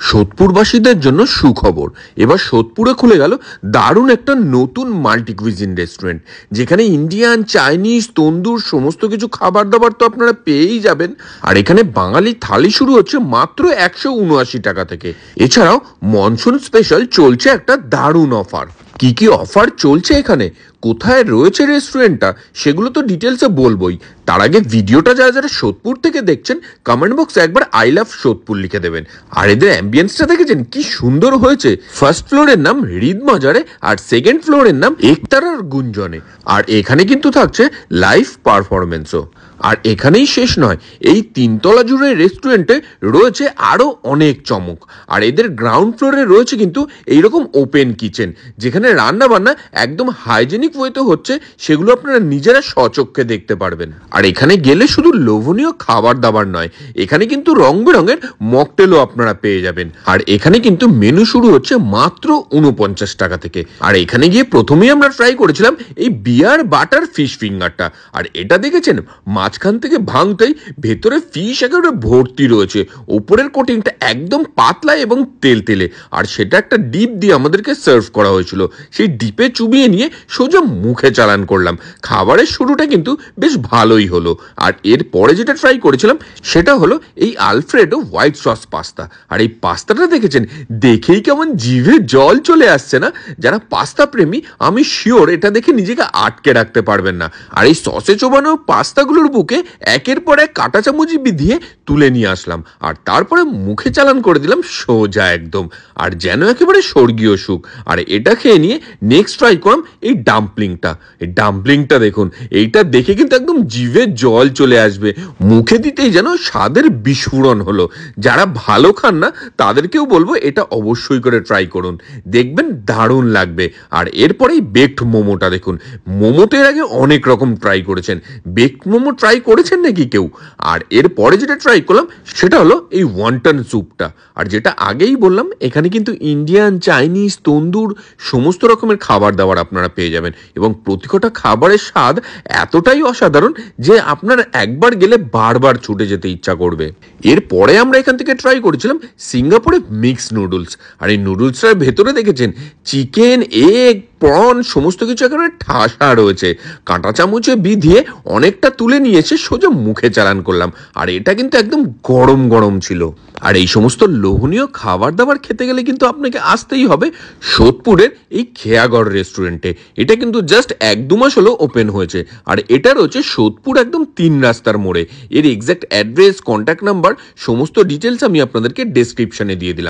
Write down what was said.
সোদপুরবাসীদের জন্য সুখবর। এবার সোদপুরে খুলে গেল দারুণ একটা নতুন মাল্টি কুইজিন রেস্টুরেন্ট, যেখানে ইন্ডিয়ান, চাইনিজ, তন্দুর সমস্ত কিছু খাবার দাবার তো আপনারা পেয়েই যাবেন। আর এখানে বাঙালি থালি শুরু হচ্ছে মাত্র 179 টাকা থেকে। এছাড়াও মনসুন স্পেশাল চলছে একটা দারুণ অফার। কি কি অফার চলছে এখানে, কোথায় রয়েছে রেস্টুরেন্টটা, সেগুলো তো ডিটেলসে বলবোই। তার আগে ভিডিওটা যারা যারা সোদপুর থেকে দেখছেন, কমেন্ট বক্সে একবার আই লাভ সোদপুর লিখে দেবেন। আর এদের অ্যাম্বিয়েন্সটা দেখেছেন কি সুন্দর হয়েছে। ফার্স্ট ফ্লোরের নাম হৃদ মাজারে, আর সেকেন্ড ফ্লোরের নাম একতারার গুঞ্জনে। আর এখানে কিন্তু থাকছে লাইভ পারফরমেন্সও। আর এখানেই শেষ নয়, এই 3 তলা জুড়ে রেস্টুরেন্টে রয়েছে আরও অনেক চমক। আর এদের গ্রাউন্ড ফ্লোরে রয়েছে কিন্তু এইরকম ওপেন কিচেন, যেখানে রান্না বান্না একদম হাইজেনিক ওয়েতে হচ্ছে, সেগুলো আপনারা নিজেরা স্বচক্ষে দেখতে পারবেন। আর এখানে গেলে শুধু লোভনীয় খাবার দাবার নয়, এখানে কিন্তু রং বেরঙের মকটেলও আপনারা পেয়ে যাবেন। আর এখানে কিন্তু মেনু শুরু হচ্ছে মাত্র 49 টাকা থেকে। আর এখানে গিয়ে প্রথমেই আমরা ট্রাই করেছিলাম এই বিয়ার বাটার ফিশ ফিঙ্গারটা। আর এটা দেখেছেন, মাঝখান থেকে ভাঙতেই ভেতরে ফিশ একেবারে ভর্তি রয়েছে, উপরের কোটিংটা একদম পাতলা এবং তেলতেলে। আর সেটা একটা ডিপ দিয়ে আমাদেরকে সার্ভ করা হয়েছিল। সেই ডিপে চুবিয়ে নিয়ে সোজা মুখে চালান করলাম। খাবারের শুরুটা কিন্তু বেশ ভালোই হলো। আর এরপরে যেটা ট্রাই করেছিলাম সেটা হলো এই আলফ্রেডো হোয়াইট সস পাস্তা। আর এই পাস্তাটা দেখেছেন, দেখেই কেমন জিভে জল চলে আসছে না? যারা পাস্তা প্রেমী, আমি শিওর এটা দেখে নিজেকে আটকে রাখতে পারবেন না। আর এই সসে চোবানো পাস্তাগুলোর বুকে একের পর এক কাঁটা চামচ দিয়ে তুলে নিয়ে আসলাম। আর তারপরে মুখে চালান করে দিলাম সোজা একদম। আর যেন একেবারে স্বর্গীয় সুখ। আর এটা খেয়ে নিয়ে নেক্সট ট্রাই করলাম এই ডাম্পলিংটা। এই ডাম্পলিংটা দেখুন, এইটা দেখে কিন্তু একদম জিভে জল চলে আসবে। মুখে দিতেই যেন স্বাদের বিস্ফোরণ হলো। যারা ভালো খান না তাদেরকেও বলবো এটা অবশ্যই করে ট্রাই করুন, দেখবেন দারুণ লাগবে। আর এরপরেই বেকড মোমোটা দেখুন। মোমো তো এর আগে অনেক রকম ট্রাই করেছেন, বেকড মোমো ট্রাই করেছেন নাকি কেউ? আর এরপরে যেটা ট্রাই করলাম সেটা হলো এই ওয়ান্টন স্যুপটা। আর যেটা আগেই বললাম, এখানে কিন্তু ইন্ডিয়ান, চাইনিজ, তন্দুর সমস্ত রকমের খাবার দাবার আপনারা পেয়ে যাবেন। এবং প্রতিটা খাবারের স্বাদ এতটাই অসাধারণ যে আপনার একবার গেলে বারবার ছুটে যেতে ইচ্ছা করবে। এরপরে আমরা এখান থেকে ট্রাই করেছিলাম সিঙ্গাপুরে মিক্স নুডলস। আর এই নুডলসটার ভেতরে দেখেছেন চিকেন, এগ, প্রন সমস্ত কিছু একেবারে ঠাসা রয়েছে। কাঁটা চামচে বিধিয়ে অনেকটা তুলে নিয়েছে, সোজা মুখে চালান করলাম। আর এটা কিন্তু একদম গরম গরম ছিল। আর এই সমস্ত লোভনীয় খাবার দাবার খেতে গেলে কিন্তু আপনাকে আসতেই হবে সোদপুরের এই খেয়াগড় রেস্টুরেন্টে। এটা কিন্তু জাস্ট 1-2 মাস হলো ওপেন হয়েছে। আর এটা রয়েছে সোদপুর একদম 3 রাস্তার মোড়ে। এর এক্সাক্ট অ্যাড্রেস, কন্ট্যাক্ট নাম্বার সমস্ত ডিটেলস আমি আপনাদেরকে ডেসক্রিপশনে দিয়ে দিলাম।